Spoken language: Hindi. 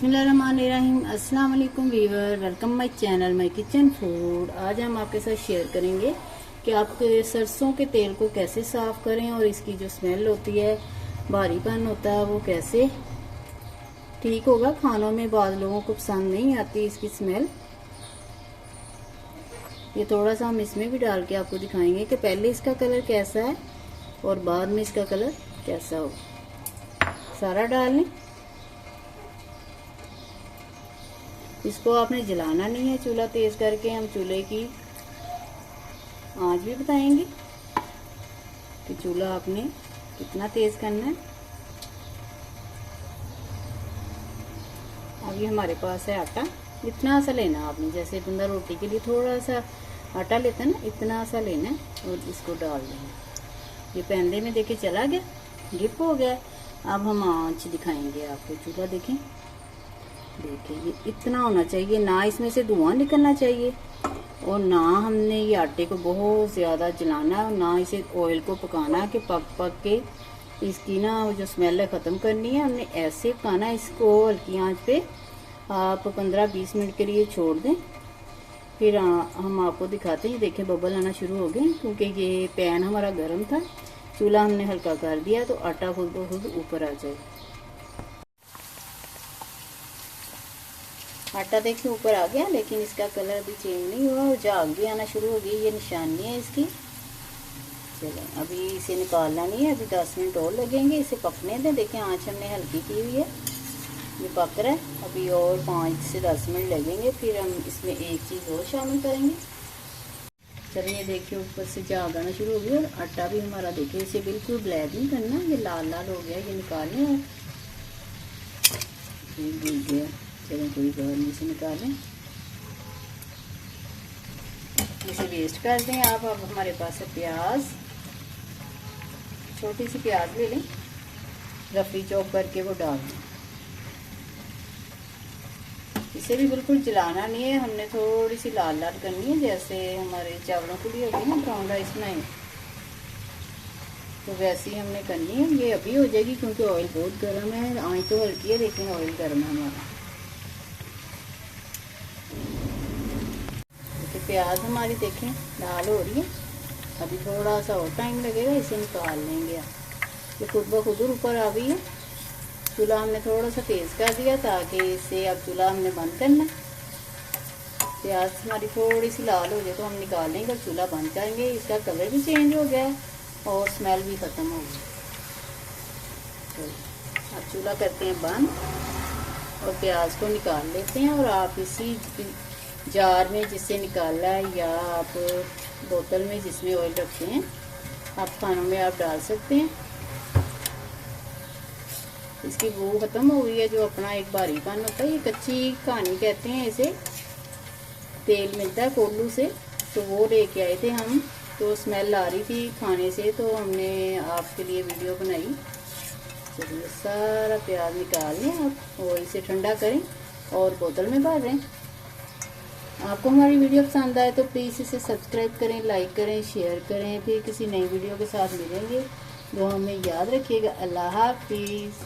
बिस्मिल्लाहिर्रहमानिर्रहीम। अस्सलाम वालेकुम viewer, welcome my channel my kitchen food. आज हम आपके साथ शेयर करेंगे कि आप सरसों के तेल को कैसे साफ करें और इसकी जो स्मेल होती है, भारीपन होता है, वो कैसे ठीक होगा। खानों में बाद लोगों को पसंद नहीं आती इसकी स्मेल। ये थोड़ा सा हम इसमें भी डाल के आपको दिखाएंगे कि पहले इसका कलर कैसा है और बाद में इसका कलर कैसा हो। सारा डाल लें। इसको आपने जलाना नहीं है, चूल्हा तेज करके हम चूल्हे की आंच भी बताएंगे कि चूल्हा आपने कितना तेज करना है। अब ये हमारे पास है आटा। इतना सा लेना आपने, जैसे बंदा रोटी के लिए थोड़ा सा आटा लेता है ना, इतना सा लेना है और इसको डाल देना। ये पैंदे में देखे चला गया, डिप हो गया। अब हम आंच दिखाएंगे आपको। चूल्हा देखें, देखिए ये इतना होना चाहिए, ना इसमें से धुआं निकलना चाहिए और ना हमने ये आटे को बहुत ज़्यादा जलाना और ना इसे ऑयल को पकाना कि पक पक के इसकी ना जो स्मेल है ख़त्म करनी है। हमने ऐसे पकाना है इसको हल्की आंच पे। आप 15-20 मिनट के लिए छोड़ दें, फिर हम आपको दिखाते हैं। देखिए बबल आना शुरू हो गए, क्योंकि ये पैन हमारा गर्म था। चूल्हा हमने हल्का कर दिया तो आटा खुद ब खुद ऊपर आ जाए। आटा देखिए ऊपर आ गया, लेकिन इसका कलर अभी चेंज नहीं हुआ और झाग भी आना शुरू हो गई। ये निशानी है इसकी। चलो अभी इसे निकालना नहीं है, अभी 10 मिनट और लगेंगे इसे पकने दें। देखिए आंच हमने हल्की की हुई है, ये पक रहा है। अभी और 5 से 10 मिनट लगेंगे, फिर हम इसमें एक चीज़ और शामिल करेंगे। चलिए देखिए ऊपर से झाग आना शुरू हो गया और आटा भी हमारा देखिए, इसे बिल्कुल ब्लैक नहीं करना, ये लाल लाल हो गया। ये निकालने है, भूल गया। चलो कोई बात नहीं, इसे निकालें, इसे वेस्ट कर दें आप। अब हमारे पास है प्याज, छोटी सी प्याज ले लें, रफी चॉप करके वो डाल दें। इसे भी बिल्कुल जलाना नहीं है, हमने थोड़ी सी लाल लाल करनी है, जैसे हमारे चावलों के लिए होती है ना ब्राउन राइस बनाए, तो वैसे ही हमने करनी है। ये अभी हो जाएगी क्योंकि ऑयल बहुत गर्म है। आंच तो हल्की है लेकिन ऑयल गर्म है हमारा। प्याज हमारी देखें लाल हो रही है, अभी थोड़ा सा और टाइम लगेगा, इसे निकाल लेंगे। ये खुद ब खुद ऊपर आ गई है। चूल्हा हमने थोड़ा सा तेज़ कर दिया ताकि इससे अब चूल्हा हमने बंद करना। प्याज हमारी थोड़ी सी लाल हो जाए तो हम निकाल लेंगे और चूल्हा बंद करेंगे। इसका कलर भी चेंज हो गया है और स्मेल भी ख़त्म हो गई। तो अब चूल्हा करते हैं बंद और प्याज को निकाल लेते हैं। और आप इसी जार में जिससे निकाला है या आप बोतल में जिसमें ऑयल रखते हैं, आप खानों में आप डाल सकते हैं। इसकी बू ख़त्म हो गई है, जो अपना एक भारीपन होता है। ये कच्ची कहानी कहते हैं इसे। तेल मिलता है कोल्लू से, तो वो लेके आए थे हम, तो स्मेल आ रही थी खाने से, तो हमने आपके लिए वीडियो बनाई। चलिए सारा प्याज निकाल लें आप और इसे ठंडा करें और बोतल में भर लें। आपको हमारी वीडियो पसंद आए तो प्लीज़ इसे सब्सक्राइब करें, लाइक करें, शेयर करें। फिर किसी नई वीडियो के साथ मिलेंगे। दुआ में याद रखिएगा। अल्लाह हाफिज़।